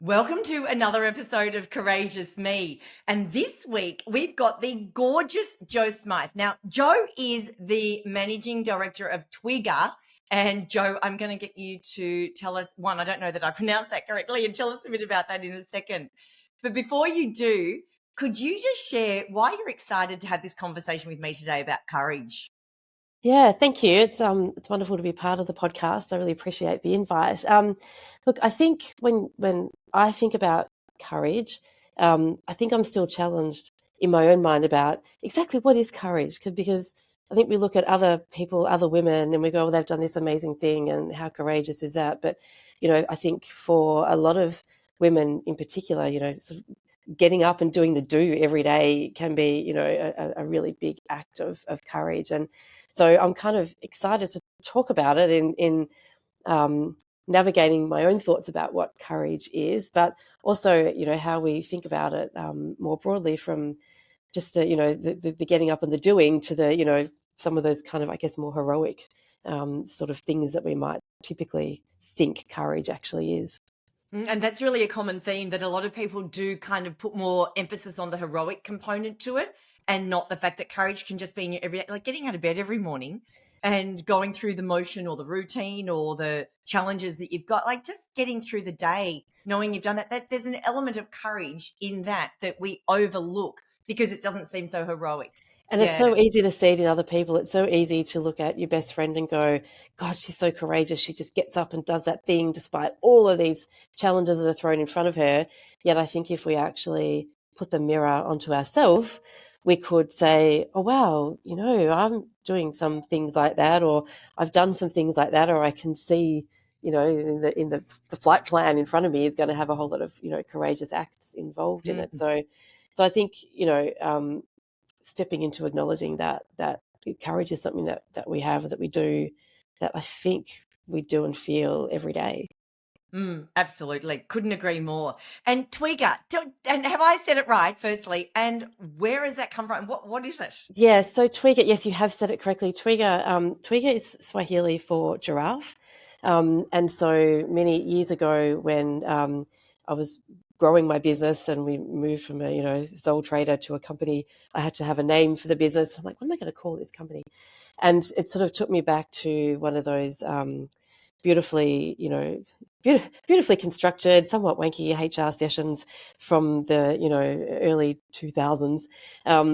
Welcome to another episode of Courageous Me. And this week we've got the gorgeous Jo Smyth. Now, Jo is the managing director of Twigger. And Jo, I'm going to get you to tell us I don't know that I pronounced that correctly, and tell us a bit about that in a second. But before you do, could you just share why you're excited to have this conversation with me today about courage? Yeah, thank you. It's wonderful to be part of the podcast. I really appreciate the invite. Look, I think when I think about courage, I think I'm still challenged in my own mind about exactly what is courage. Because I think we look at other people, other women, and we go, "Well, they've done this amazing thing, and how courageous is that?" But I think for a lot of women in particular, sort of getting up and doing the do every day can be, a really big act of courage. And so I'm kind of excited to talk about it in navigating my own thoughts about what courage is, but also, how we think about it more broadly, from just the getting up and the doing to some of those kind of, I guess, more heroic sort of things that we might typically think courage actually is. And that's really a common theme, that a lot of people do kind of put more emphasis on the heroic component to it, and not the fact that courage can just be in your everyday, like getting out of bed every morning and going through the motion or the routine or the challenges that you've got, like just getting through the day, knowing you've done that there's an element of courage in that we overlook because it doesn't seem so heroic. And it's Yeah. so easy to see it in other people. It's so easy to look at your best friend and go, God, she's so courageous. She just gets up and does that thing despite all of these challenges that are thrown in front of her. Yet I think if we actually put the mirror onto ourselves, we could say, oh, wow, I'm doing some things like that, or I've done some things like that, or I can see, in the flight plan in front of me is going to have a whole lot of, courageous acts involved in it. Mm. So I think, stepping into acknowledging that courage is something that we have, that we do, that I think we do and feel every day. Absolutely. Couldn't agree more. And Twigger, and have I said it right, firstly? And where has that come from? What is it? Yeah, so Twiga, yes, you have said it correctly. Twiga is Swahili for giraffe. And so many years ago, when I was growing my business and we moved from a sole trader to a company, I had to have a name for the business. I'm like, what am I going to call this company? And it sort of took me back to one of those beautifully, beautifully constructed, somewhat wanky HR sessions from the early 2000s,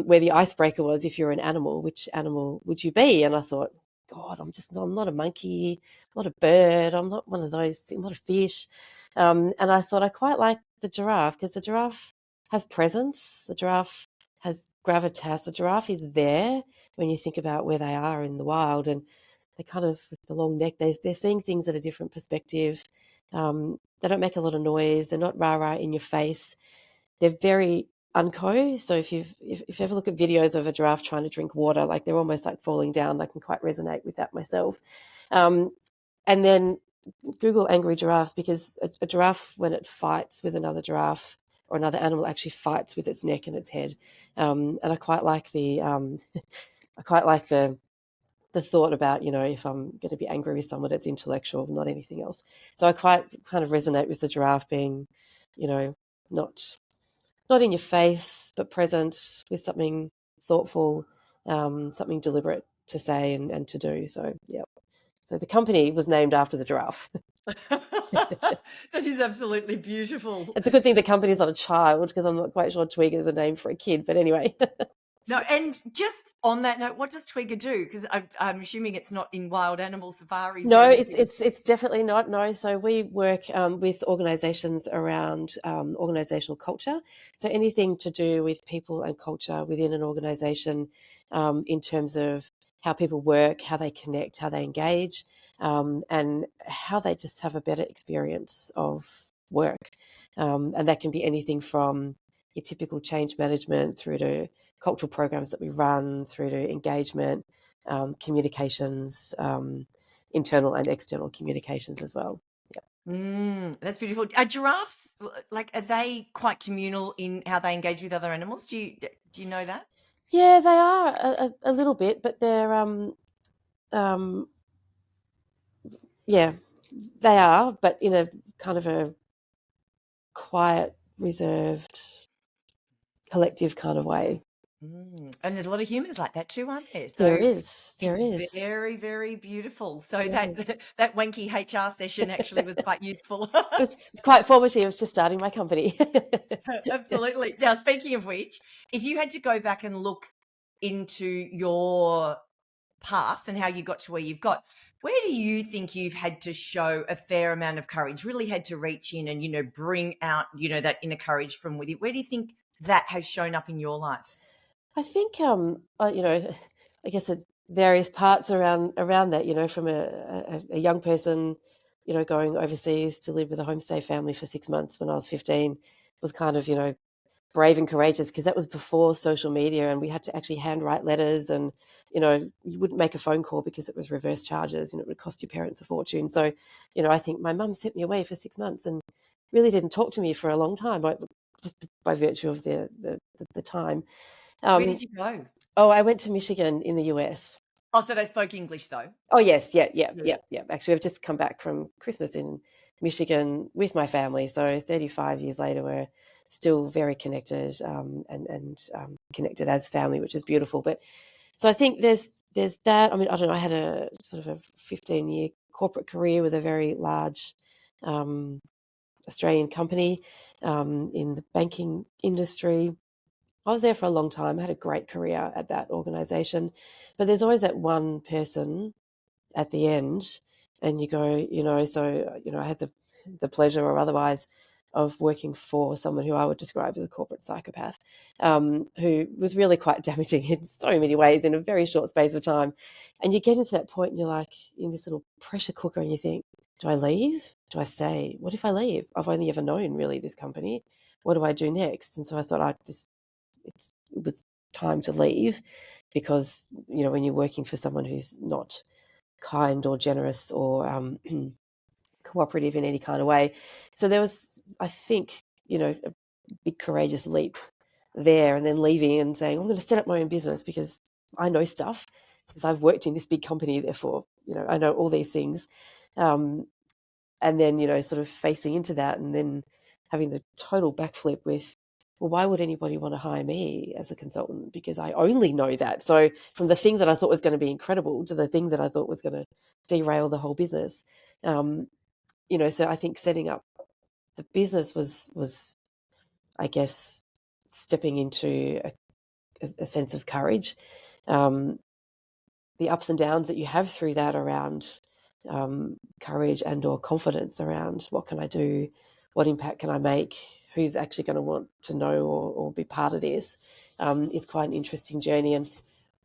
where the icebreaker was, if you're an animal, which animal would you be? And I thought, God, I'm not a monkey, I'm not a bird, I'm not one of those, I'm not a fish. And I thought I quite like the giraffe, because the giraffe has presence, the giraffe has gravitas, the giraffe is there when you think about where they are in the wild, and they kind of, with the long neck, they're seeing things at a different perspective. They don't make a lot of noise. They're not rah-rah in your face. They're very unco. So if you ever look at videos of a giraffe trying to drink water, like they're almost like falling down. I can quite resonate with that myself. Um, and then Google angry giraffes, because a giraffe, when it fights with another giraffe or another animal, actually fights with its neck and its head. And I quite like the thought about, if I'm going to be angry with someone, it's intellectual, not anything else. So I quite kind of resonate with the giraffe being, not in your face, but present with something thoughtful, something deliberate to say and to do. So, yeah. So the company was named after the giraffe. That is absolutely beautiful. It's a good thing the company's not a child, because I'm not quite sure Twig is a name for a kid. But anyway. No, and just on that note, what does Twigger do? Because I'm assuming it's not in wild animal safaris or No, anything. it's definitely not. No, so we work with organisations around organisational culture. So anything to do with people and culture within an organisation, in terms of how people work, how they connect, how they engage, and how they just have a better experience of work. And that can be anything from your typical change management through to cultural programs that we run, through to engagement, communications. Internal and external communications as well. That's beautiful. Are giraffes, like, are they quite communal in how they engage with other animals? Do you know that? Yeah, they are a little bit, but they're um, yeah, they are, but in a kind of a quiet, reserved, collective kind of way. And there's a lot of humans like that too, aren't there? There So is. There it's is. very, very beautiful. So There is. that wanky HR session actually was quite useful. It's quite formative to starting my company. Absolutely. Now, speaking of which, if you had to go back and look into your past and how you got to where you've got, where do you think you've had to show a fair amount of courage, really had to reach in and, bring out, that inner courage from within? Where do you think that has shown up in your life? I think, I guess at various parts around that, from a young person, going overseas to live with a homestay family for 6 months when I was 15 was kind of, brave and courageous, because that was before social media and we had to actually handwrite letters, and you wouldn't make a phone call because it was reverse charges and it would cost your parents a fortune. So I think my mum sent me away for 6 months and really didn't talk to me for a long time, just by virtue of the time. Where did you go? I went to Michigan in the US. Oh, so they spoke English though? Oh yes, yeah. Yeah. Actually, I've just come back from Christmas in Michigan with my family. So 35 years later, we're still very connected, and connected as family, which is beautiful. But so I think there's that. I mean, I don't know. I had a sort of a 15-year corporate career with a very large Australian company in the banking industry. I was there for a long time. I had a great career at that organization. But there's always that one person at the end, and you go, so, I had the pleasure or otherwise of working for someone who I would describe as a corporate psychopath, who was really quite damaging in so many ways in a very short space of time. And you get into that point and you're like in this little pressure cooker and you think, do I leave? Do I stay? What if I leave? I've only ever known really this company. What do I do next? And so I thought it was time to leave, because when you're working for someone who's not kind or generous or cooperative in any kind of way, so there was, I think, a big courageous leap there, and then leaving and saying, I'm going to set up my own business because I know stuff, because I've worked in this big company, therefore I know all these things. And then sort of facing into that, and then having the total backflip with, well, why would anybody want to hire me as a consultant? Because I only know that. So from the thing that I thought was going to be incredible to the thing that I thought was going to derail the whole business. So I think setting up the business was I guess stepping into a sense of courage. The ups and downs that you have through that around courage and or confidence around what can I do, what impact can I make, who's actually going to want to know or be part of this, is quite an interesting journey. And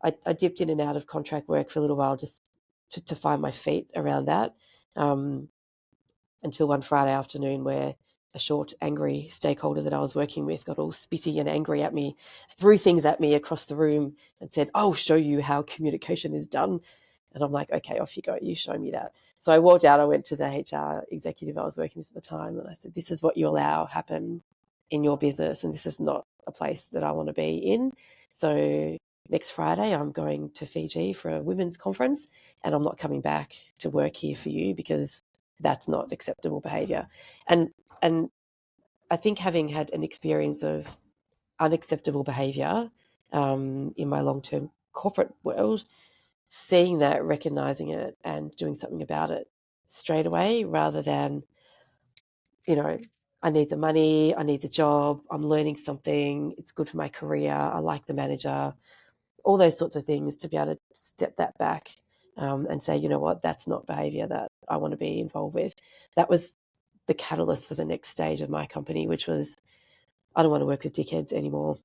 I dipped in and out of contract work for a little while just to find my feet around that, until one Friday afternoon where a short, angry stakeholder that I was working with got all spitty and angry at me, threw things at me across the room and said, I'll show you how communication is done. And I'm like, okay, off you go. You show me that. So I walked out. I went to the HR executive I was working with at the time, and I said, this is what you allow happen in your business, and this is not a place that I want to be in. So next Friday, I'm going to Fiji for a women's conference, and I'm not coming back to work here for you because that's not acceptable behavior. And I think having had an experience of unacceptable behavior in my long-term corporate world, seeing that, recognizing it, and doing something about it straight away, rather than, I need the money, I need the job, I'm learning something, it's good for my career, I like the manager, all those sorts of things, to be able to step that back, and say, you know what, that's not behavior that I want to be involved with. That was the catalyst for the next stage of my company, which was, I don't want to work with dickheads anymore.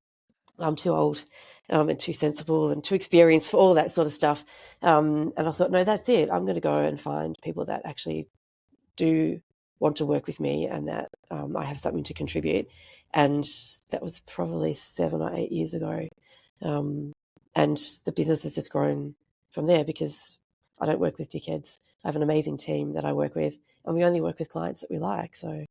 I'm too old, and too sensible and too experienced for all that sort of stuff. And I thought, no, that's it. I'm going to go and find people that actually do want to work with me, and that I have something to contribute. And that was probably 7 or 8 years ago. And the business has just grown from there, because I don't work with dickheads. I have an amazing team that I work with, and we only work with clients that we like. So,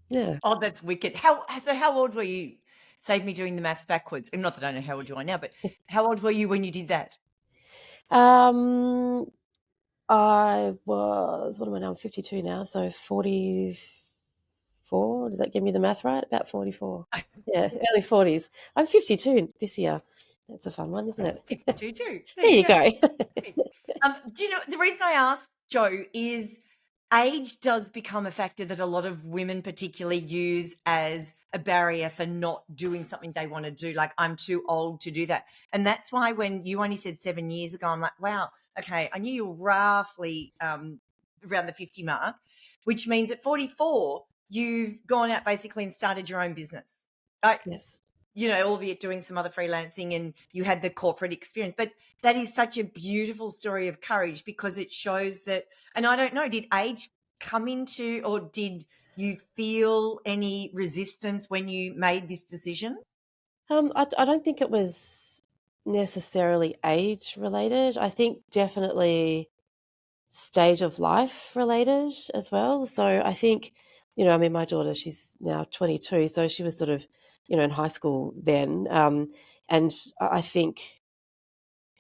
yeah. Oh, that's wicked. So how old were you? Save me doing the maths backwards. Not that I know how old you are now, but how old were you when you did that? I was, what am I now? I'm 52 now, so 45, 44. Does that give me the math right? About 44. Yeah, early 40s. I'm 52 this year. That's a fun one, isn't it? 52 too. There There you you go. go. Do you know the reason I asked, Joe, is age does become a factor that a lot of women particularly use as a barrier for not doing something they want to do. Like, I'm too old to do that. And that's why when you only said 7 years ago, I'm like, wow, okay, I knew you were roughly around the 50 mark, which means at 44, you've gone out basically and started your own business. Yes. Albeit doing some other freelancing, and you had the corporate experience. But that is such a beautiful story of courage, because it shows that, and I don't know, did age come into, or did you feel any resistance when you made this decision? I don't think it was necessarily age related. I think definitely stage of life related as well. So I think, I mean, my daughter, she's now 22, so she was sort of, in high school then. And I think,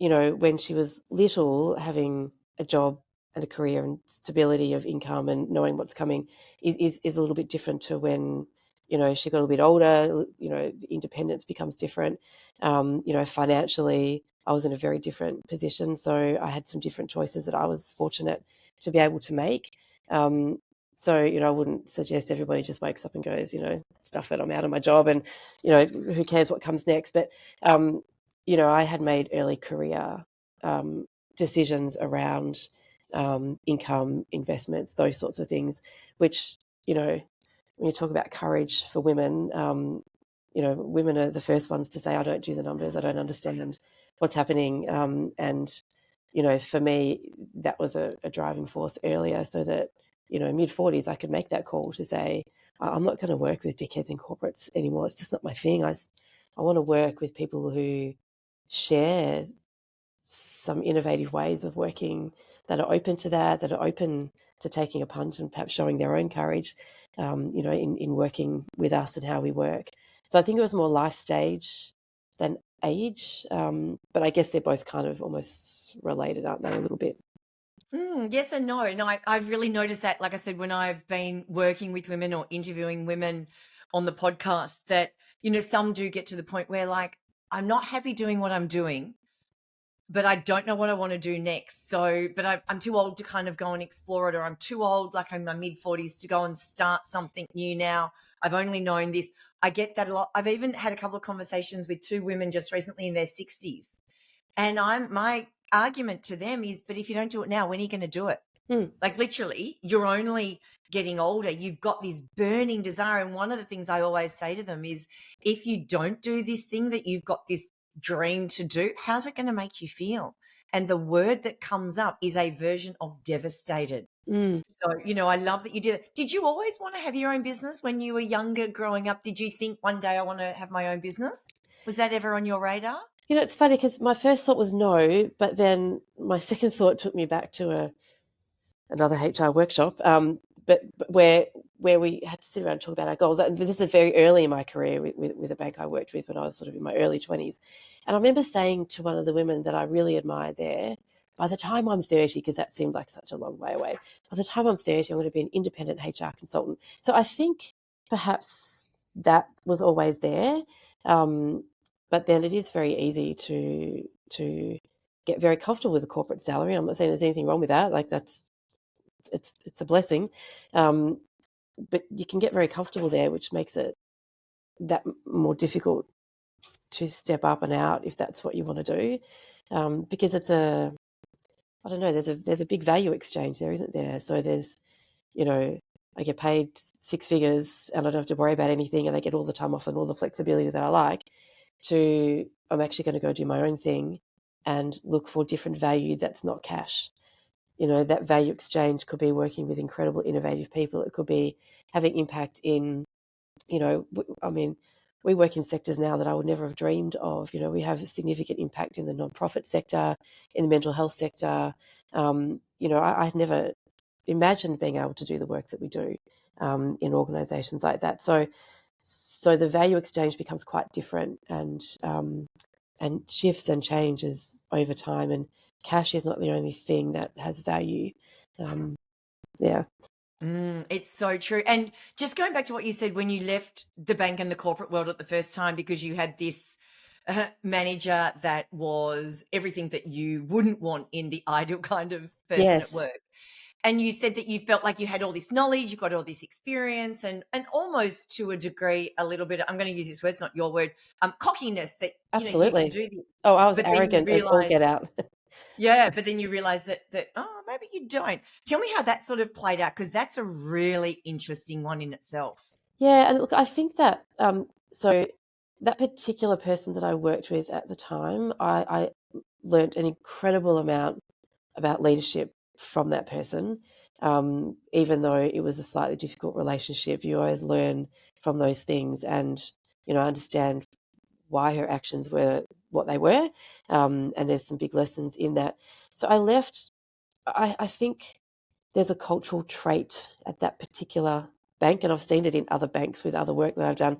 when she was little, having a job and a career and stability of income and knowing what's coming is a little bit different to when, she got a little bit older. The independence becomes different. Financially, I was in a very different position. So I had some different choices that I was fortunate to be able to make. So, I wouldn't suggest everybody just wakes up and goes, stuff it, I'm out of my job and, who cares what comes next. But, I had made early career decisions around income, investments, those sorts of things, which, when you talk about courage for women, women are the first ones to say, I don't do the numbers, I don't understand what's happening. And, for me, that was a driving force earlier, so that, mid-40s, I could make that call to say, I'm not going to work with dickheads in corporates anymore. It's just not my thing. I want to work with people who share some innovative ways of working that are open to that are open to taking a punt and perhaps showing their own courage, in working with us and how we work. So I think it was more life stage than age, but I guess they're both kind of almost related, aren't they, a little bit? Yes and no. And I've really noticed that, like I said, when I've been working with women or interviewing women on the podcast, that, some do get to the point where, like, I'm not happy doing what I'm doing, but I don't know what I want to do next. So, but I'm too old to kind of go and explore it, or I'm too old, like I'm in my mid-40s, to go and start something new now. I've only known this. I get that a lot. I've even had a couple of conversations with two women just recently in their 60s. And my argument to them is, but if you don't do it now, when are you going to do it? Like, literally, you're only getting older. You've got this burning desire. And one of the things I always say to them is, if you don't do this thing that you've got this dream to do, how's it going to make you feel? And the word that comes up is a version of devastated. So, I love that you did it. Did you always want to have your own business when you were younger growing up? Did you think one day I want to have my own business? Was that ever on your radar? It's funny because my first thought was no, but then my second thought took me back to another HR workshop, but where we had to sit around and talk about our goals. And this is very early in my career with a bank I worked with when I was sort of in my early 20s. And I remember saying to one of the women that I really admired there, by the time I'm 30, because that seemed like such a long way away, by the time I'm 30, I'm going to be an independent HR consultant. So I think perhaps that was always there. But then it is very easy to get very comfortable with a corporate salary. I'm not saying there's anything wrong with that. Like, it's a blessing, but you can get very comfortable there, which makes it that more difficult to step up and out if that's what you want to do, because I don't know, there's a big value exchange there, isn't there? So there's, I get paid six figures and I don't have to worry about anything, and I get all the time off and all the flexibility that I like, to I'm actually going to go do my own thing and look for different value that's not cash. That value exchange could be working with incredible, innovative people. It could be having impact in, I mean, we work in sectors now that I would never have dreamed of. We have a significant impact in the nonprofit sector, in the mental health sector. I had never imagined being able to do the work that we do in organisations like that. So the value exchange becomes quite different, and shifts and changes over time. And cash is not the only thing that has value. Yeah. It's so true. And just going back to what you said when you left the bank and the corporate world at the first time, because you had this manager that was everything that you wouldn't want in the ideal kind of person at Yes, work. And you said that you felt like you had all this knowledge, you got all this experience, and almost to a degree, a little bit. I'm going to use this word; it's not your word. Cockiness that you can absolutely. do this, Oh, I was but then you arrogant as all realize, get out. yeah, but then you realize that oh, maybe you don't. Tell me how that sort of played out, because that's a really interesting one in itself. Yeah, and look, I think that so that particular person that I worked with at the time, I learned an incredible amount about leadership from that person. Even though it was a slightly difficult relationship, you always learn from those things and, understand why her actions were what they were. And there's some big lessons in that. So I left, I think there's a cultural trait at that particular bank, and I've seen it in other banks with other work that I've done.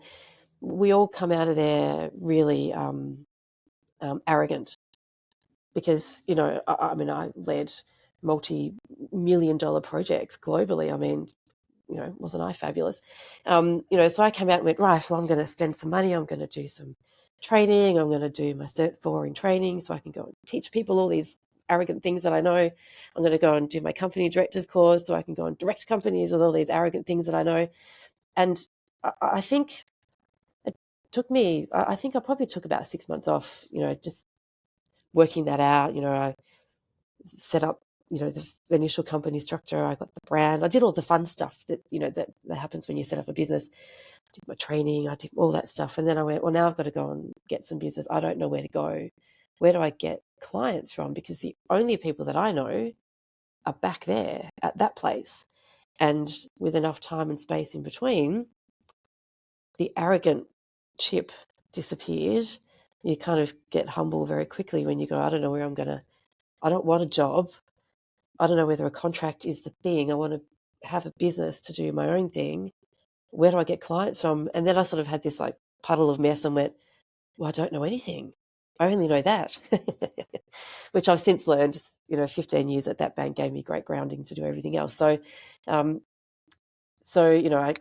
We all come out of there really arrogant because, I mean, I led multi-million dollar projects globally. I mean, wasn't I fabulous? So I came out and went, right, well, I'm going to spend some money. I'm going to do some training. I'm going to do my Cert 4 in training so I can go and teach people all these arrogant things that I know. I'm going to go and do my company director's course so I can go and direct companies with all these arrogant things that I know. And I think it took me, I think I probably took about 6 months off, just working that out. I set up, the initial company structure. I got the brand. I did all the fun stuff that happens when you set up a business. I did my training. I did all that stuff. And then I went, well, now I've got to go and get some business. I don't know where to go. Where do I get clients from? Because the only people that I know are back there at that place. And with enough time and space in between, the arrogant chip disappeared. You kind of get humble very quickly when you go, I don't know where I don't want a job. I don't know whether a contract is the thing. I want to have a business to do my own thing. Where do I get clients from? And then I sort of had this like puddle of mess and went, well, I don't know anything. I only know that, which I've since learned, 15 years at that bank gave me great grounding to do everything else. So, I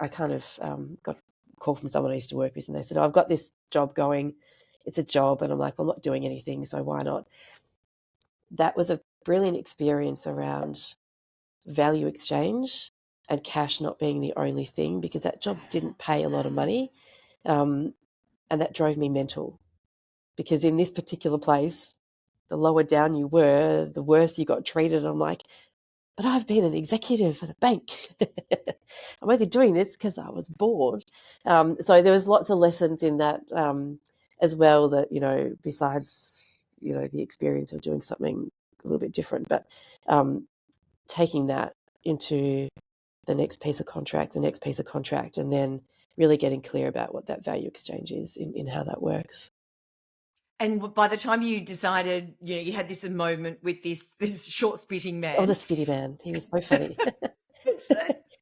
kind of got a call from someone I used to work with and they said, oh, I've got this job going. It's a job. And I'm like, well, I'm not doing anything. So why not? That was a brilliant experience around value exchange and cash not being the only thing, because that job didn't pay a lot of money. And that drove me mental, because in this particular place, the lower down you were, the worse you got treated. I'm like, but I've been an executive at a bank. I'm only doing this because I was bored. So there was lots of lessons in that as well that, besides, the experience of doing something a little bit different, but taking that into the next piece of contract, and then really getting clear about what that value exchange is in how that works. And by the time you decided, you had this moment with this short spitting Oh, the man. spitty man. He was so funny. It's,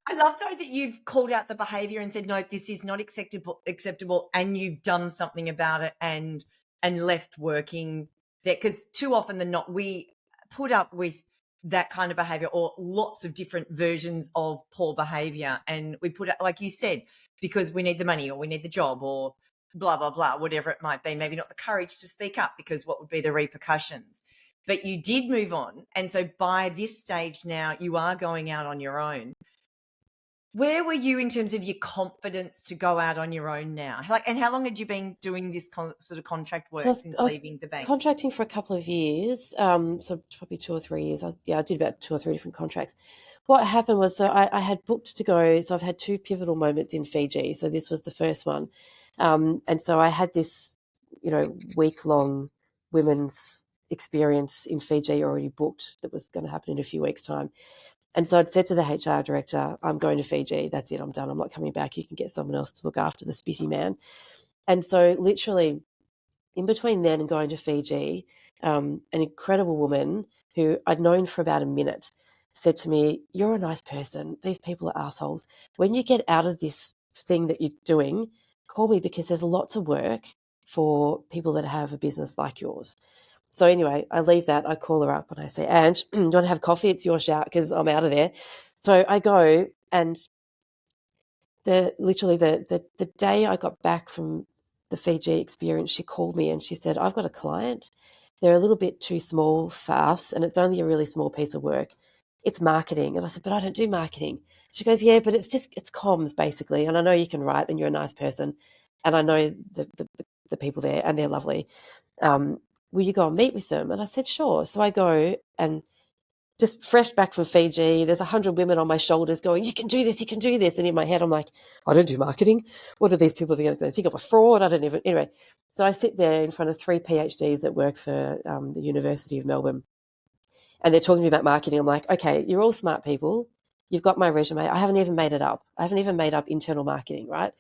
I love though that you've called out the behavior and said, no, this is not acceptable, and you've done something about it and left working there. Because too often than not, we put up with that kind of behavior or lots of different versions of poor behavior, and we put it, like you said, because we need the money or we need the job or blah blah blah, whatever it might be. Maybe not the courage to speak up because what would be the repercussions? But you did move on. And so by this stage now, you are going out on your own. Where were you in terms of your confidence to go out on your own now? And how long had you been doing this sort of contract So work since I was leaving the bank? contracting for a couple of years, so probably 2 or 3 years. I did about 2 or 3 different contracts. What happened was, so I had booked to go. So I've had two pivotal moments in Fiji. So this was the first one, and so I had this, week-long women's experience in Fiji already booked that was going to happen in a few weeks' time. And so I'd said to the HR director, I'm going to Fiji. That's it. I'm done. I'm not coming back. You can get someone else to look after the spitty man. And so literally in between then and going to Fiji, an incredible woman who I'd known for about a minute said to me, you're a nice person. These people are assholes. When you get out of this thing that you're doing, call me, because there's lots of work for people that have a business like yours. So anyway, I leave that. I call her up and I say, Ange, do you want to have coffee? It's your shout because I'm out of there. So I go, and the day I got back from the Fiji experience, she called me and she said, I've got a client. They're a little bit too small for us, and it's only a really small piece of work. It's marketing. And I said, but I don't do marketing. She goes, yeah, but it's comms basically. And I know you can write and you're a nice person. And I know the people there and they're lovely. Will you go and meet with them? And I said, sure. So I go, and just fresh back from Fiji, there's 100 women on my shoulders going, you can do this, you can do this. And in my head, I'm like, I don't do marketing. What are these people think? They think I'm a fraud. I don't even, anyway. So I sit there in front of 3 PhDs that work for the University of Melbourne, and they're talking to me about marketing. I'm like, okay, you're all smart people. You've got my resume. I haven't even made it up. I haven't even made up internal marketing, right?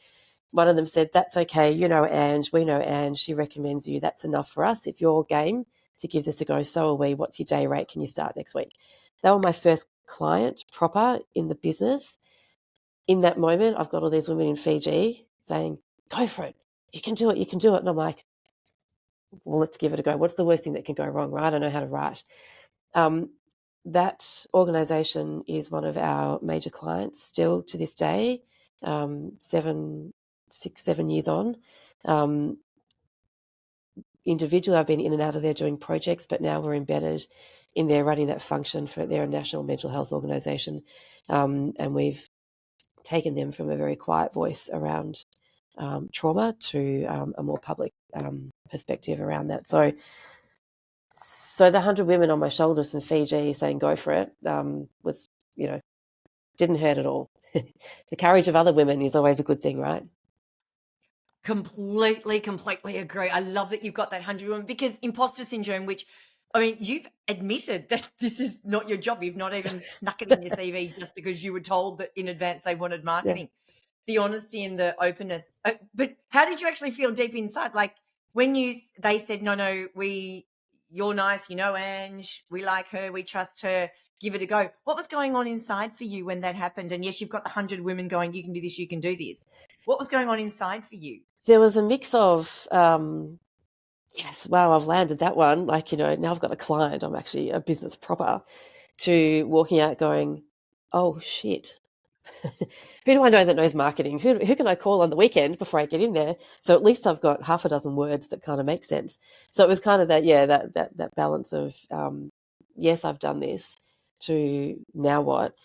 One of them said, that's okay. You know, Ange, we know Ange. She recommends you. That's enough for us. If you're game to give this a go, so are we. What's your day rate? Can you start next week? They were my first client proper in the business. In that moment, I've got all these women in Fiji saying, go for it. You can do it. You can do it. And I'm like, well, let's give it a go. What's the worst thing that can go wrong, right? I don't know how to write. That organisation is one of our major clients still to this day, 7 years on. Individually, I've been in and out of there doing projects, but now we're embedded in there running that function for their national mental health organisation. And we've taken them from a very quiet voice around trauma to a more public perspective around that. So the 100 women on my shoulders from Fiji saying go for it was, didn't hurt at all. The courage of other women is always a good thing, right? Completely agree. I love that you've got that 100 women, because imposter syndrome, which, I mean, you've admitted that this is not your job. You've not even snuck it in your CV just because you were told that in advance they wanted marketing. Yeah. The honesty and the openness. But how did you actually feel deep inside? Like when they said, no, you're nice, Ange, we like her, we trust her, give it a go. What was going on inside for you when that happened? And yes, you've got the 100 women going, you can do this, you can do this. What was going on inside for you? There was a mix of, yes, wow, I've landed that one. Like, now I've got a client, I'm actually a business proper, to walking out going, oh, shit. Who do I know that knows marketing? Who can I call on the weekend before I get in there? So at least I've got half a dozen words that kind of make sense. So it was kind of that balance of, yes, I've done this, to now what?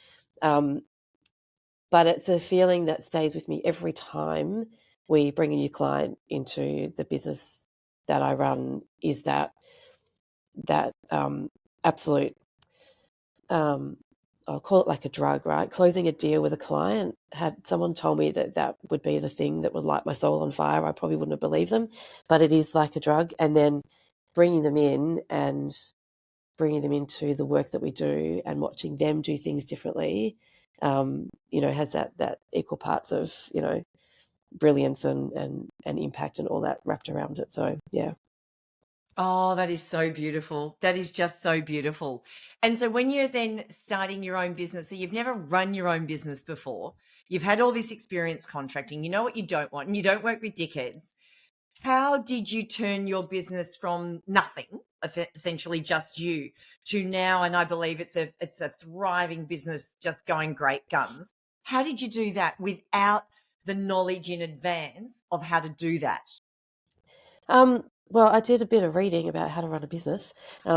But it's a feeling that stays with me every time we bring a new client into the business that I run, is that absolute, I'll call it like a drug, right? Closing a deal with a client. Had someone told me that would be the thing that would light my soul on fire, I probably wouldn't have believed them, but it is like a drug. And then bringing them in and bringing them into the work that we do and watching them do things differently, has that equal parts of, brilliance and impact and all that wrapped around it. So, yeah. Oh, that is so beautiful. That is just so beautiful. And so when you're then starting your own business, so you've never run your own business before, you've had all this experience contracting, you know what you don't want, and you don't work with dickheads. How did you turn your business from nothing, essentially just you, to now, and I believe it's a thriving business just going great guns. How did you do that without the knowledge in advance of how to do that? Well, I did a bit of reading about how to run a business. I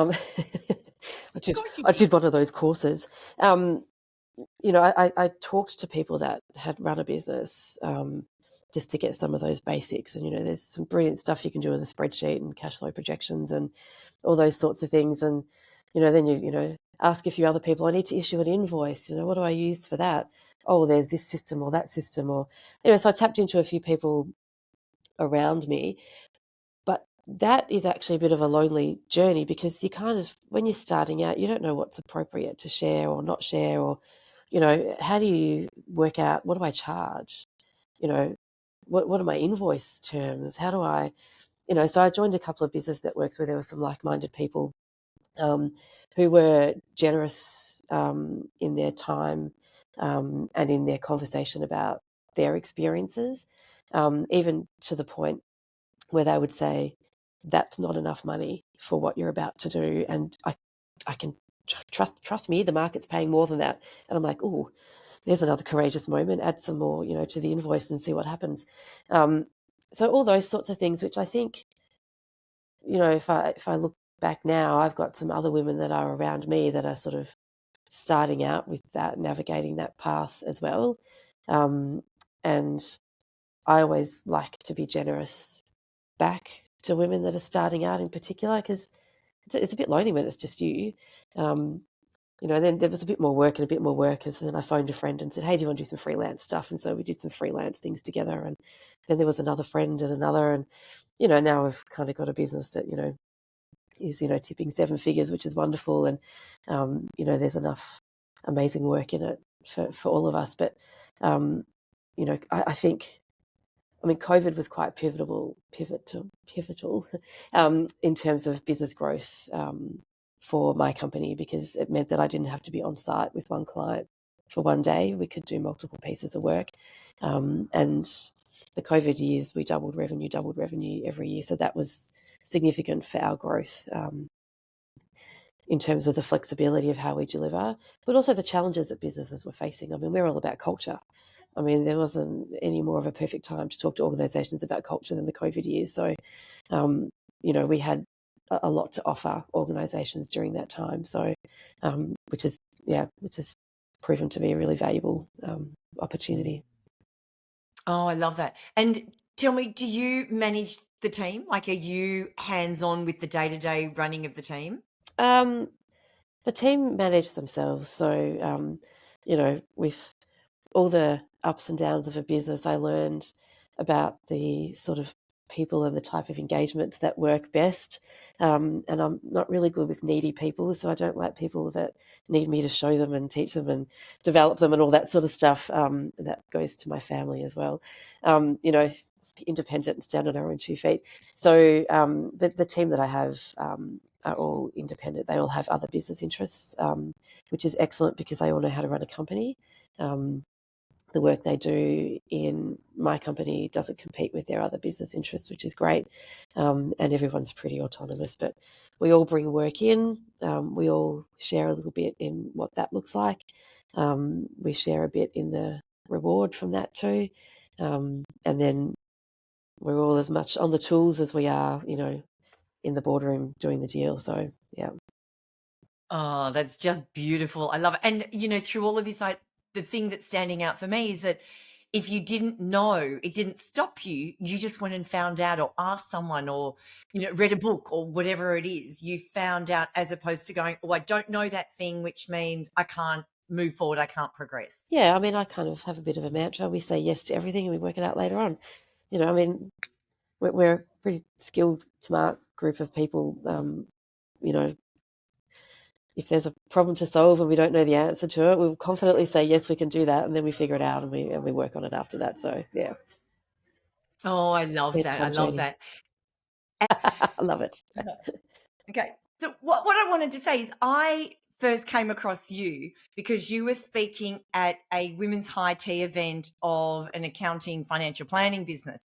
Of did. course you I did. did one of those courses. I talked to people that had run a business, just to get some of those basics. And there's some brilliant stuff you can do with a spreadsheet and cash flow projections and all those sorts of things. And then you ask a few other people. I need to issue an invoice. What do I use for that? Oh, there's this system or that system, or so I tapped into a few people around me. But that is actually a bit of a lonely journey, because you kind of, when you're starting out, you don't know what's appropriate to share or not share, or, how do you work out, what do I charge? What are my invoice terms? How do I, so I joined a couple of business networks where there were some like-minded people who were generous in their time and in their conversation about their experiences, even to the point where they would say, that's not enough money for what you're about to do. And I can trust me, the market's paying more than that. And I'm like, oh, there's another courageous moment, add some more, to the invoice and see what happens. So all those sorts of things, which I think, if I look back now, I've got some other women that are around me that are sort of starting out with that, navigating that path as well. And I always like to be generous back to women that are starting out in particular, because it's a bit lonely when it's just you. Then there was a bit more work, and so then I phoned a friend and said, hey, do you want to do some freelance stuff? And so we did some freelance things together, and then there was another friend and another, and now we've kind of got a business that is tipping 7 figures, which is wonderful, and there's enough amazing work in it for all of us. But I think, COVID was quite pivotal in terms of business growth for my company, because it meant that I didn't have to be on site with one client for one day. We could do multiple pieces of work. And the COVID years, we doubled revenue every year. So that was significant for our growth in terms of the flexibility of how we deliver, but also the challenges that businesses were facing. We're all about culture. There wasn't any more of a perfect time to talk to organisations about culture than the COVID years. So, we had a lot to offer organisations during that time. So, which has proven to be a really valuable opportunity. Oh, I love that. And tell me, do you manage the team? Like, are you hands-on with the day-to-day running of the team? The team manage themselves. So, with all the ups and downs of a business, I learned about the sort of people and the type of engagements that work best. And I'm not really good with needy people, so I don't like people that need me to show them and teach them and develop them and all that sort of stuff. That goes to my family as well. Independent and stand on our own 2 feet. So the team that I have are all independent. They all have other business interests, which is excellent because they all know how to run a company. The work they do in my company doesn't compete with their other business interests, which is great. And everyone's pretty autonomous, but we all bring work in. We all share a little bit in what that looks like. We share a bit in the reward from that too. And then we're all as much on the tools as we are, in the boardroom doing the deal. So, yeah. Oh, that's just beautiful. I love it. And, through all of this, the thing that's standing out for me is that if you didn't know, it didn't stop you. You just went and found out or asked someone or, read a book or whatever it is. You found out, as opposed to going, oh, I don't know that thing, which means I can't move forward. I can't progress. Yeah, I kind of have a bit of a mantra. We say yes to everything and we work it out later on. We're a pretty skilled, smart group of people. If there's a problem to solve and we don't know the answer to it, we'll confidently say, yes, we can do that. And then we figure it out and we work on it after that. So, yeah. Oh, I love Been a that. I fun love journey. that. I love it. Okay. So what I wanted to say is I first came across you because you were speaking at a women's high tea event of an accounting financial planning business.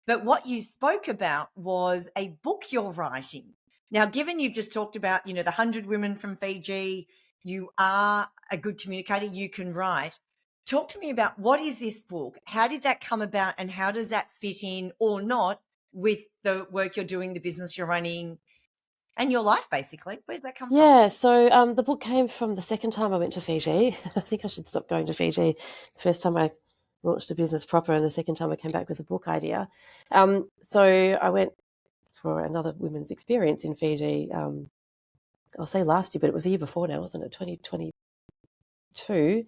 But what you spoke about was a book you're writing. Now, given you've just talked about, the 100 women from Fiji, you are a good communicator, you can write. Talk to me about what is this book? How did that come about and how does that fit in or not with the work you're doing, the business you're running, and your life, basically? Where's that come from? Yeah, so the book came from the second time I went to Fiji. I think I should stop going to Fiji. The first time I launched a business proper, and the second time I came back with a book idea. So I went for another women's experience in Fiji. I'll say last year, but it was a year before now, wasn't it? 2022.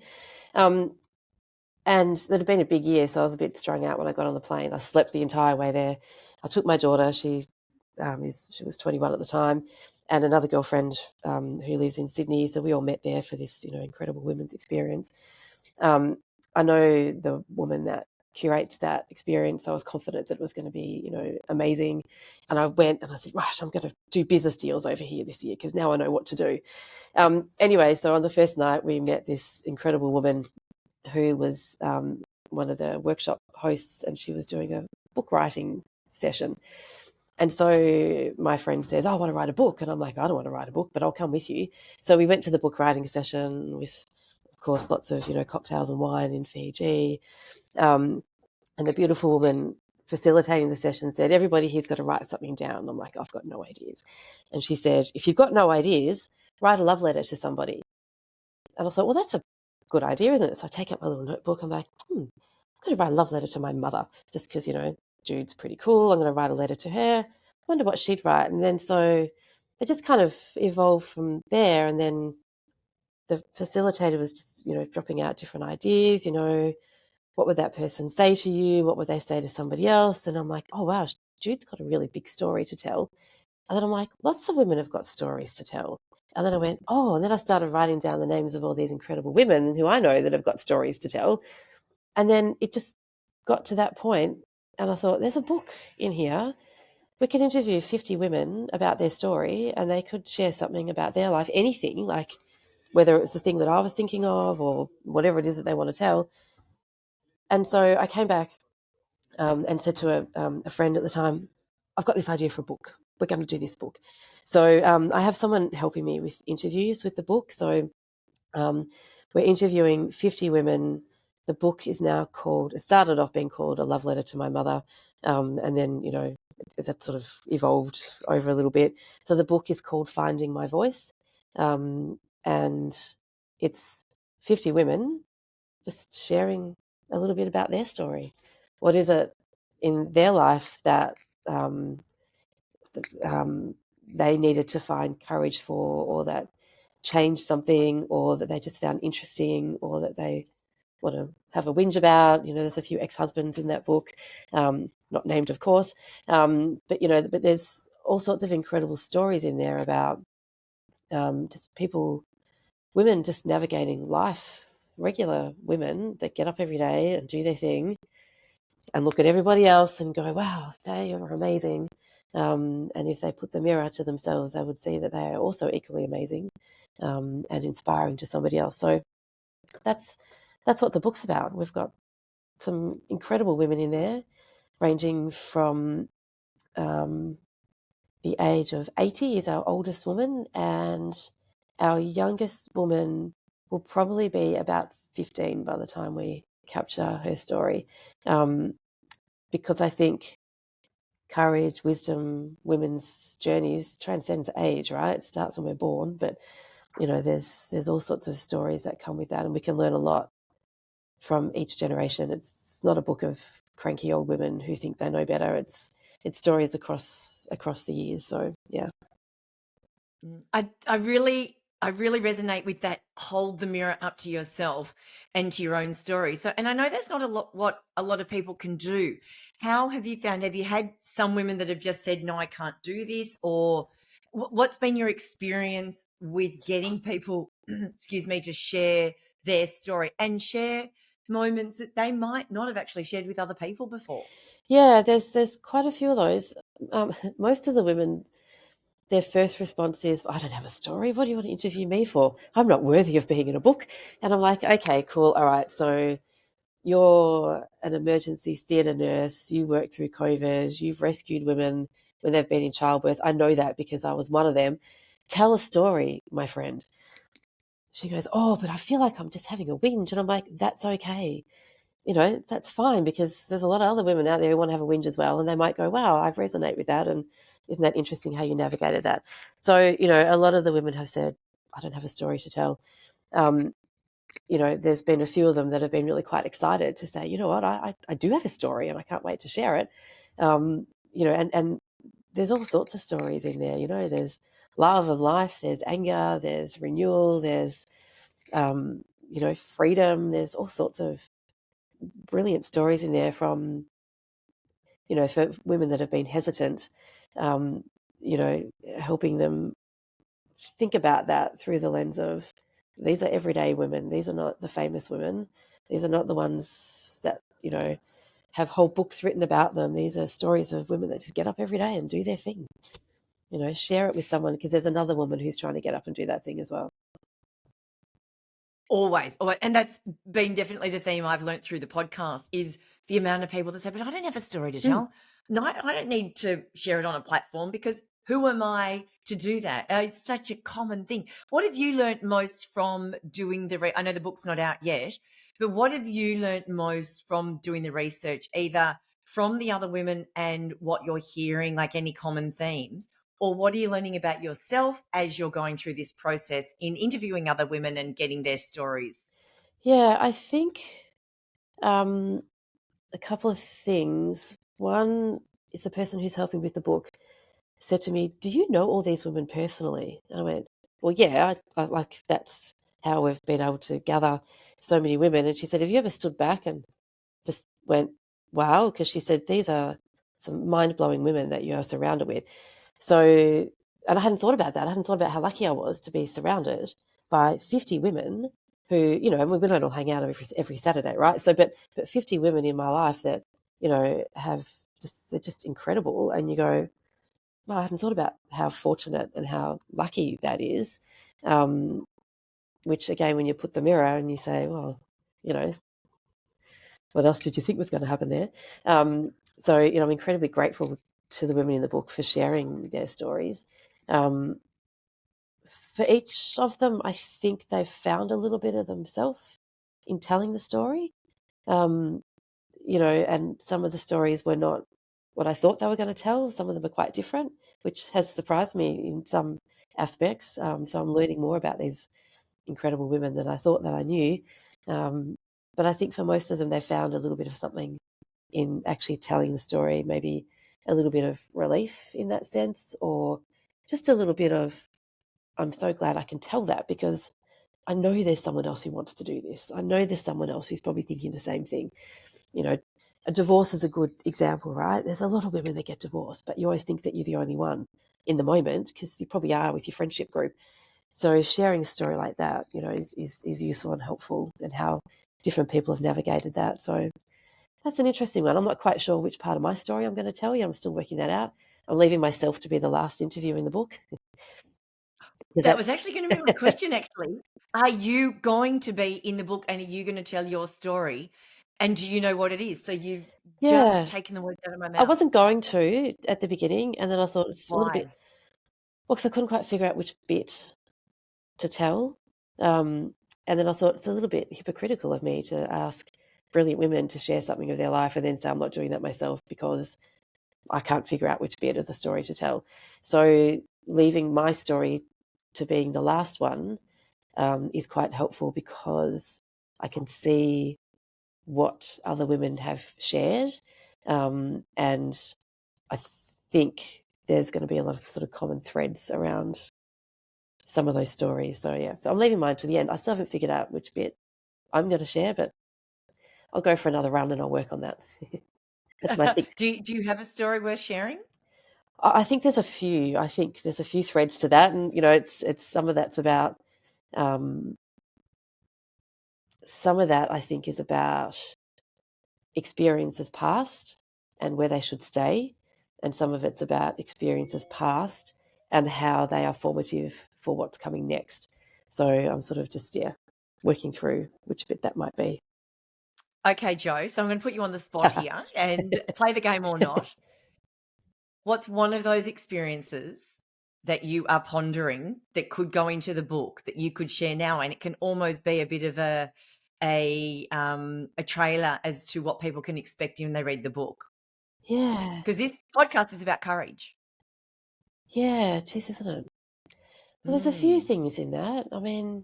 And it had been a big year, so I was a bit strung out when I got on the plane. I slept the entire way there. I took my daughter. She was 21 at the time, and another girlfriend who lives in Sydney. So we all met there for this, incredible women's experience. I know the woman that curates that experience. So I was confident that it was going to be, amazing. And I went and I said, right, I'm going to do business deals over here this year because now I know what to do. Anyway, so on the first night we met this incredible woman who was one of the workshop hosts, and she was doing a book writing session. And so my friend says, I want to write a book. And I'm like, I don't want to write a book, but I'll come with you. So we went to the book writing session with, of course, lots of, cocktails and wine in Fiji. And the beautiful woman facilitating the session said, everybody here's got to write something down. I'm like, I've got no ideas. And she said, if you've got no ideas, write a love letter to somebody. And I thought, well, that's a good idea, isn't it? So I take out my little notebook. I'm like, I'm going to write a love letter to my mother just because, Jude's pretty cool. I'm going to write a letter to her. I wonder what she'd write. And then so it just kind of evolved from there. And then the facilitator was just, dropping out different ideas, what would that person say to you? What would they say to somebody else? And I'm like, oh, wow, Jude's got a really big story to tell. And then I'm like, lots of women have got stories to tell. And then I went, oh, and then I started writing down the names of all these incredible women who I know that have got stories to tell. And then it just got to that point, and I thought, there's a book in here. We could interview 50 women about their story, and they could share something about their life, anything, like whether it was the thing that I was thinking of or whatever it is that they want to tell. And so I came back and said to a friend at the time, I've got this idea for a book. We're going to do this book. So I have someone helping me with interviews with the book. So we're interviewing 50 women. The book is now called, it started off being called A Love Letter to My Mother. And then, that sort of evolved over a little bit. So the book is called Finding My Voice. And it's 50 women just sharing a little bit about their story. What is it in their life that they needed to find courage for, or that changed something, or that they just found interesting, or that they want to have a whinge about? There's a few ex-husbands in that book, not named, of course, but there's all sorts of incredible stories in there about just women just navigating life, regular women that get up every day and do their thing and look at everybody else and go, wow, they are amazing. And if they put the mirror to themselves, they would see that they are also equally amazing and inspiring to somebody else. So that's what the book's about. We've got some incredible women in there, ranging from the age of 80 is our oldest woman, and our youngest woman will probably be about 15 by the time we capture her story. Because I think courage, wisdom, women's journeys transcends age, right? It starts when we're born, but there's all sorts of stories that come with that, and we can learn a lot from each generation. It's not a book of cranky old women who think they know better. It's stories across the years. So yeah. I really resonate with that. Hold the mirror up to yourself and to your own story. So, and I know that's not a lot what a lot of people can do. How have you found? Have you had some women that have just said, "No, I can't do this," or what's been your experience with getting people, excuse me, to share their story and share moments that they might not have actually shared with other people before? Yeah, there's quite a few of those. Most of the women, their first response is, I don't have a story. What do you want to interview me for? I'm not worthy of being in a book. And I'm like, okay, cool. All right. So you're an emergency theatre nurse. You work through COVID. You've rescued women when they've been in childbirth. I know that because I was one of them. Tell a story, my friend. She goes, oh, but I feel like I'm just having a whinge. And I'm like, that's okay. That's fine, because there's a lot of other women out there who want to have a whinge as well. And they might go, wow, I resonate with that. And isn't that interesting how you navigated that? So, a lot of the women have said, I don't have a story to tell. There's been a few of them that have been really quite excited to say, you know what, I do have a story and I can't wait to share it. And there's all sorts of stories in there. There's love and life, there's anger, there's renewal, there's, freedom. There's all sorts of brilliant stories in there from, for women that have been hesitant, helping them think about that through the lens of, these are everyday women. These are not the famous women. These are not the ones that, have whole books written about them. These are stories of women that just get up every day and do their thing. Share it with someone, because there's another woman who's trying to get up and do that thing as well. Always, always, and that's been definitely the theme I've learnt through the podcast is the amount of people that say, "But I don't have a story to Mm. tell. No, I don't need to share it on a platform because who am I to do that?" It's such a common thing. What have you learnt most from doing the I know the book's not out yet, but what have you learnt most from doing the research, either from the other women and what you're hearing, like any common themes, or what are you learning about yourself as you're going through this process in interviewing other women and getting their stories? Yeah, I think um, a couple of things. One is the person who's helping with the book said to me, "Do you know all these women personally?" And I went, "Well, yeah, I like that's how we've been able to gather so many women." And she said, "Have you ever stood back and just went, wow?" Because she said, "These are some mind-blowing women that you are surrounded with." So, and I hadn't thought about that. I hadn't thought about how lucky I was to be surrounded by 50 women who, and we don't all hang out every Saturday, right? So, but 50 women in my life that, have they're just incredible. And you go, well, I hadn't thought about how fortunate and how lucky that is. Which again, when you put the mirror and you say, well, you know, what else did you think was going to happen there? So, I'm incredibly grateful to the women in the book for sharing their stories. For each of them, I think they've found a little bit of themselves in telling the story. Um, and some of the stories were not what I thought they were going to tell. Some of them are quite different, which has surprised me in some aspects. So I'm learning more about these incredible women than I thought that I knew. Um, but I think for most of them, they found a little bit of something in actually telling the story, maybe a little bit of relief in that sense, or just a little bit of, I'm so glad I can tell that because I know there's someone else who wants to do this. I know there's someone else who's probably thinking the same thing. You know, a divorce is a good example, right? There's a lot of women that get divorced, but you always think that you're the only one in the moment because you probably are with your friendship group. So sharing a story like that, is useful and helpful, and how different people have navigated that. So that's an interesting one. I'm not quite sure which part of my story I'm going to tell you. I'm still working that out. I'm leaving myself to be the last interview in the book because That was that's actually going to be my question, actually. Are you going to be in the book and are you going to tell your story? And do you know what it is? So you've just yeah. taken the words out of my I mouth. wasn't going to at the beginning, and then I thought it's a little bit Why? well, because I couldn't quite figure out which bit to tell. Um, and then I thought it's a little bit hypocritical of me to ask brilliant women to share something of their life and then say I'm not doing that myself because I can't figure out which bit of the story to tell. So leaving my story to being the last one is quite helpful because I can see what other women have shared. And I think there's going to be a lot of sort of common threads around some of those stories. So yeah, so I'm leaving mine to the end. I still haven't figured out which bit I'm going to share, but I'll go for another run and I'll work on that. That's my thing. Do you have a story worth sharing? I think there's a few. I think there's a few threads to that, and it's some of that's about um, some of that I think is about experiences past and where they should stay, and some of it's about experiences past and how they are formative for what's coming next. So I'm sort of just working through which bit that might be. Okay, Joe. So I'm going to put you on the spot here and play the game or not. What's one of those experiences that you are pondering that could go into the book that you could share now? And it can almost be a bit of a trailer as to what people can expect when they read the book. Yeah, Because this podcast is about courage. yeah, it is, isn't it? Well, there's a few Mm. things in that. I mean,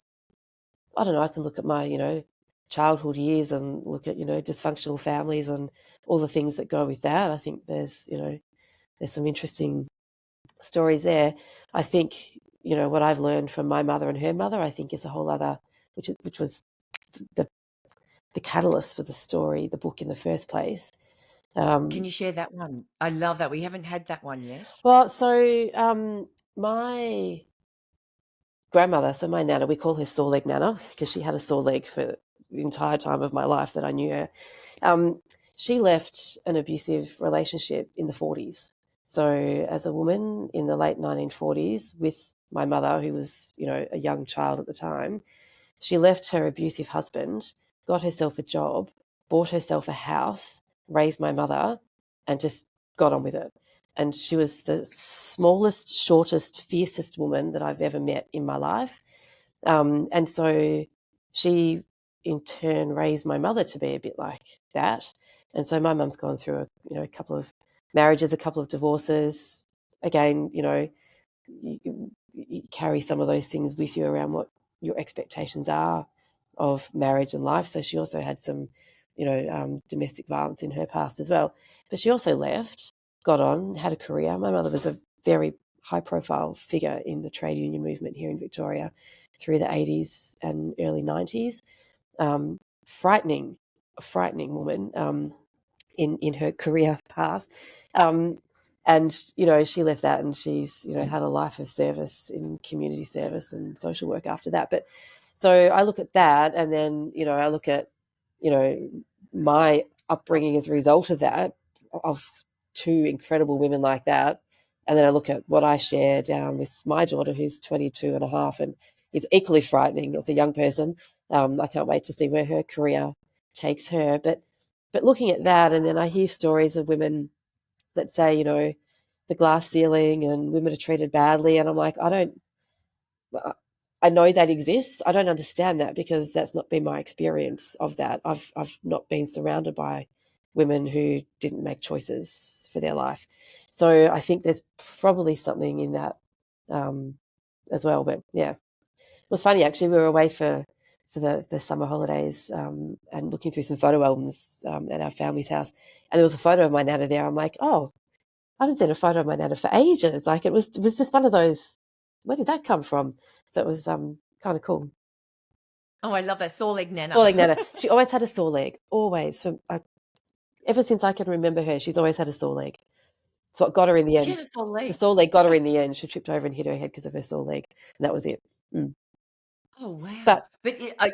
I don't know. I can look at my, childhood years and look at, dysfunctional families and all the things that go with that. I think there's some interesting stories there. I think, what I've learned from my mother and her mother, I think is a whole other, which was the the catalyst for the story, the book in the first place. Can you share that one? I love that. We haven't had that one yet. Well, so my grandmother, so my nana, we call her sore leg nana because she had a sore leg for the entire time of my life that I knew her. Um, she left an abusive relationship in the 40s. So as a woman in the late 1940s with my mother, who was, a young child at the time, She left her abusive husband, got herself a job, bought herself a house, raised my mother, and just got on with it. And she was the smallest, shortest, fiercest woman that I've ever met in my life. And so she, in turn, raised my mother to be a bit like that. And so my mum's gone through a couple of marriages, a couple of divorces. Again, you carry some of those things with you around what your expectations are of marriage and life. So she also had some, domestic violence in her past as well. But she also left, got on, had a career. My mother was a very high-profile figure in the trade union movement here in Victoria through the 80s and early 90s. Frightening woman in her career path. And, she left that and she's, had a life of service in community service and social work after that. But so I look at that and then, I look at, my upbringing as a result of that, of two incredible women like that. And then I look at what I share down with my daughter, who's 22 and a half and is equally frightening as a young person. I can't wait to see where her career takes her. But looking at that, and then I hear stories of women that say, the glass ceiling and women are treated badly. And I'm like, I know that exists. I don't understand that because that's not been my experience of that. I've not been surrounded by women who didn't make choices for their life. So I think there's probably something in that as well. But yeah, it was funny actually. We were away for the summer holidays and looking through some photo albums at our family's house, and there was a photo of my nana there. I'm like, oh, I haven't seen a photo of my nana for ages. Like it was just one of those. Where did that come from? So it was kind of cool. Oh, I love that. Sore leg Nana. Sore leg Nana. She always had a sore leg. Always. Ever since I can remember her, she's always had a sore leg. So it got her in the end. She had a sore leg. The sore leg got her in the end. She tripped over and hit her head because of her sore leg. And that was it. Oh, wow. But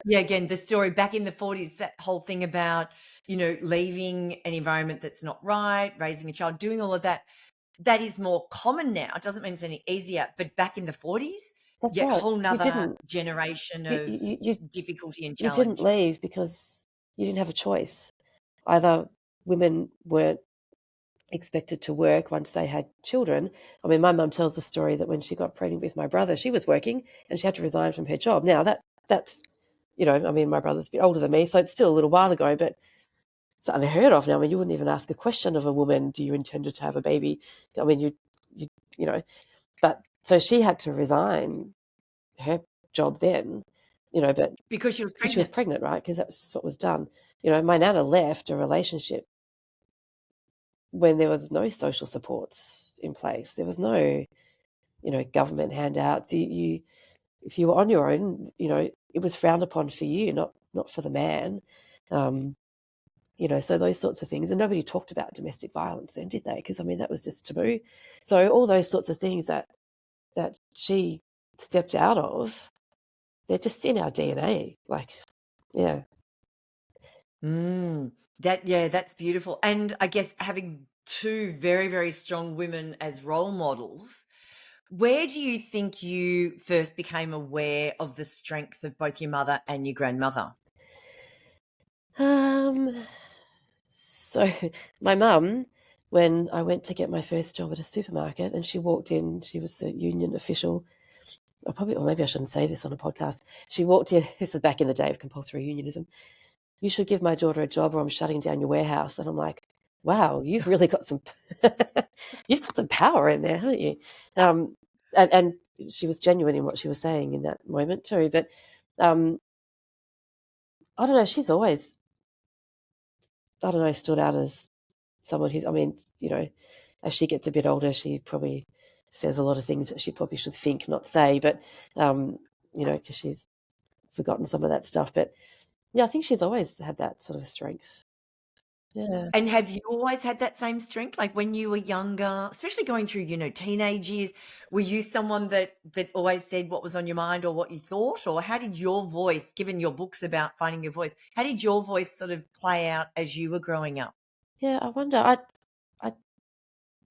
yeah, again, the story back in the 40s, that whole thing about, leaving an environment that's not right, raising a child, doing all of that, that is more common now. It doesn't mean it's any easier, but back in the 40s, that's yeah, right. whole You nother didn't. generation of difficulty and You challenge. didn't leave because you didn't have a choice. Either women weren't expected to work once they had children. I mean, my mum tells the story that when she got pregnant with my brother, she was working and she had to resign from her job. Now that's, I mean, my brother's a bit older than me, so it's still a little while ago, but it's unheard of now. I mean, you wouldn't even ask a question of a woman, do you intend to have a baby? I mean, but so she had to resign her job then, but because she was pregnant, right? Because that's what was done. My nana left a relationship when there was no social supports in place. There was no, government handouts. You if you were on your own, it was frowned upon for you, not for the man. So those sorts of things. And nobody talked about domestic violence then, did they? Because, I mean, that was just taboo. So all those sorts of things that she stepped out of, they're just in our DNA. Like, yeah. That's beautiful. And I guess having two very, very strong women as role models, where do you think you first became aware of the strength of both your mother and your grandmother? So my mum, when I went to get my first job at a supermarket and she walked in, she was the union official. Or maybe I shouldn't say this on a podcast. She walked in, this is back in the day of compulsory unionism. You should give my daughter a job or I'm shutting down your warehouse. And I'm like, wow, you've really got some, you've got some power in there, haven't you? And she was genuine in what she was saying in that moment too. But I don't know, she's always, stood out as someone who's, I mean, as she gets a bit older, she probably says a lot of things that she probably should think, not say, but, because she's forgotten some of that stuff. But yeah, I think she's always had that sort of strength. Yeah. And have you always had that same strength? Like when you were younger, especially going through, teenage years, were you someone that always said what was on your mind or what you thought? Or how did your voice, given your books about finding your voice, how did your voice sort of play out as you were growing up? Yeah, I wonder.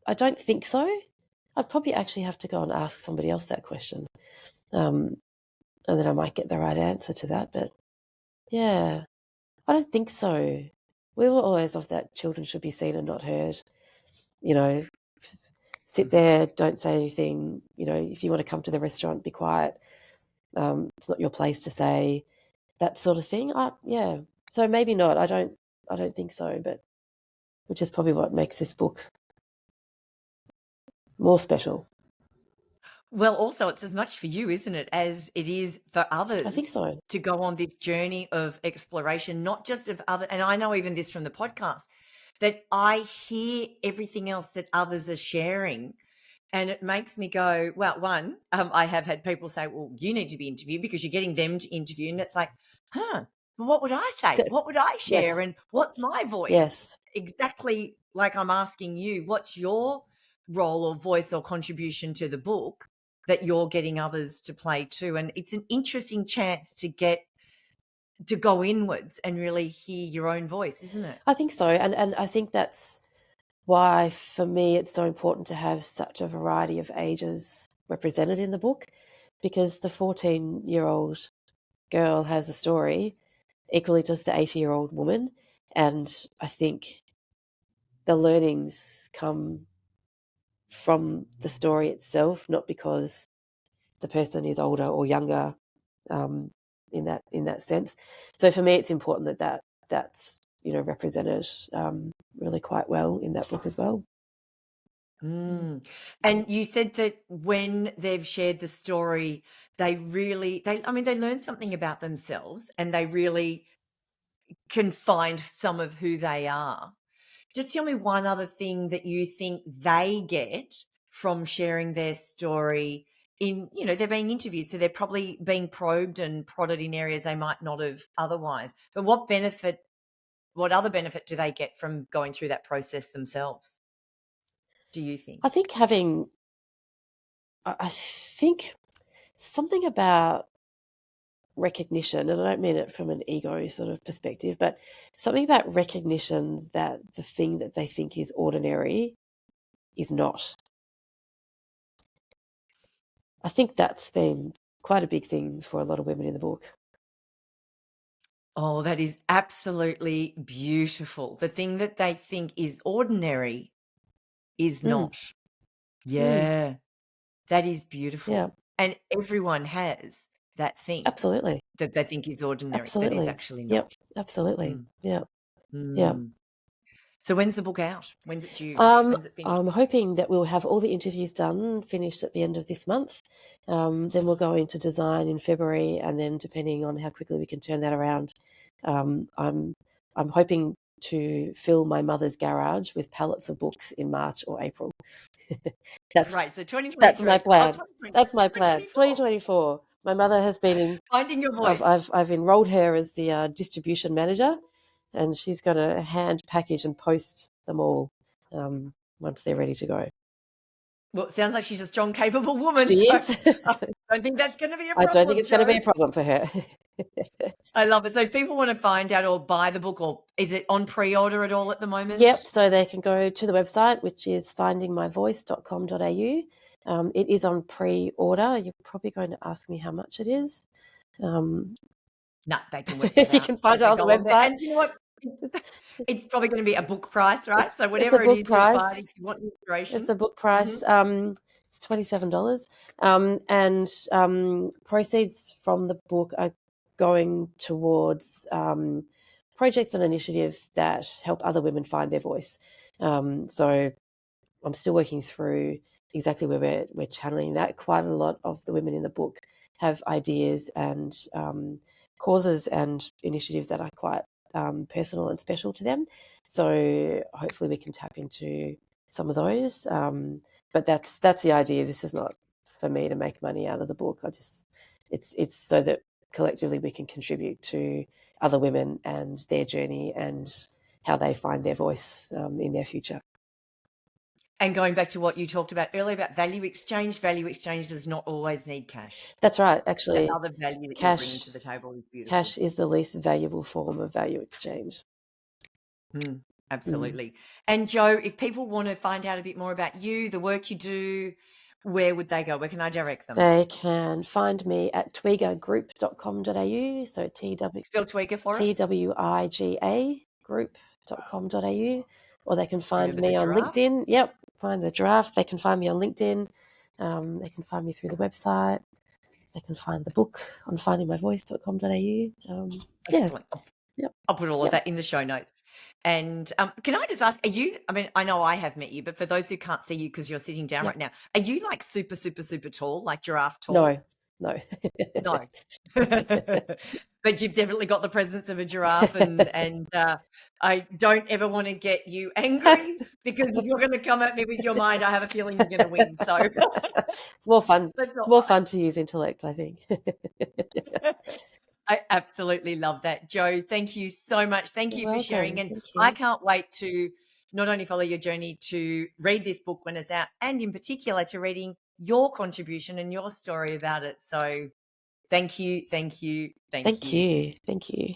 I don't think so. I'd probably actually have to go and ask somebody else that question. and then I might get the right answer to that. But yeah, I don't think so. We were always of that children should be seen and not heard. You know, sit there, don't say anything. You know, if you want to come to the restaurant, be quiet. It's not your place to say that sort of thing. Yeah. So maybe not. I don't think so, but which is probably what makes this book more special. Well, also, it's as much for you, isn't it, as it is for others. I think so. To go on this journey of exploration, not just of other, and I know even this from the podcast, that I hear everything else that others are sharing. And it makes me go, well, one, I have had people say, well, you need to be interviewed because you're getting them to interview. And it's like, well, what would I say? What would I share? Yes. And what's my voice? Yes. Exactly like I'm asking you, what's your role or voice or contribution to the book that you're getting others to play too? And it's an interesting chance to get to go inwards and really hear your own voice, isn't it? I think so. And I think that's why, for me, it's so important to have such a variety of ages represented in the book, because the 14-year-old girl has a story equally to the 80-year-old woman. And I think the learnings come from the story itself, not because the person is older or younger, in that sense. So for me, it's important that's represented really quite well in that book as well. And you said that when they've shared the story, they learn something about themselves and they really can find some of who they are. Just tell me one other thing that you think they get from sharing their story. They're being interviewed, so they're probably being probed and prodded in areas they might not have otherwise. But what other benefit do they get from going through that process themselves, do you think? I think something about recognition, and I don't mean it from an ego sort of perspective, but something about recognition that the thing that they think is ordinary is not. I think that's been quite a big thing for a lot of women in the book. Oh, that is absolutely beautiful. The thing that they think is ordinary is not. Yeah, that is beautiful. Yeah, And everyone has that thing absolutely. that they think is ordinary that is Absolutely. actually Yep, not. absolutely. Mm, Yeah, yeah. mm. So when's the book out? When's it due? When's it finished? I'm hoping that we'll have all the interviews finished at the end of this month. Then we'll go into design in February, and then depending on how quickly we can turn that around, I'm hoping to fill my mother's garage with pallets of books in March or April. Right, so That's my 2023. plan. 2020, That's my plan. 2024. 2024. My mother has been in. Finding your voice. I've enrolled her as the distribution manager, and she's going to hand package and post them all once they're ready to go. Well, it sounds like she's a strong, capable woman. She is. I don't think that's going to be a I problem. don't think it's going to be Jo. a problem for her. I love it. So if people want to find out or buy the book, or is it on pre-order at all at the moment? Yep. So they can go to the website, which is findingmyvoice.com.au. It is on pre-order. You're probably going to ask me how much it is. No, they can work that You out. can find it on the website. And you know what? It's probably going to be a book price, right? So It's whatever a it book is, price. just buy it if you want inspiration. It's a book price, $27. And proceeds from the book are going towards projects and initiatives that help other women find their voice. So I'm still working through exactly where we're channeling that. Quite a lot of the women in the book have ideas and causes and initiatives that are quite personal and special to them. So hopefully we can tap into some of those. But that's the idea. This is not for me to make money out of the book. It's so that collectively we can contribute to other women and their journey and how they find their voice in their future. And going back to what you talked about earlier about value exchange does not always need cash. That's right. Actually, The other value that you're bringing to the table is beautiful. Cash is the least valuable form of value exchange. Absolutely. And Jo, if people want to find out a bit more about you, the work you do, where would they go? Where can I direct them? They can find me at twigagroup.com.au. So Spell Tweaker for us. TWIGA group.com.au. Or they can find Remember the me on giraffe? LinkedIn. Yep, find the giraffe. They can find me on LinkedIn. They can find me through the website. They can find the book on findingmyvoice.com.au. Excellent. Yep. I'll put all of Yep. that in the show notes. And can I just ask, are you, I mean, I know I have met you, but for those who can't see you because you're sitting down Yep. right now, are you like super, super, super tall, like giraffe tall? No. No. But you've definitely got the presence of a giraffe, and I don't ever want to get you angry because if you're going to come at me with your mind, I have a feeling you're going to win. So It's more fun. that's not More fine. fun to use intellect, I think. I absolutely love that. Jo, thank you so much. Thank You're you for sharing. welcome. And Thank I you. can't wait to not only follow your journey to read this book when it's out, and in particular to reading your contribution and your story about it. So thank you, thank you, thank Thank you. you. Thank you.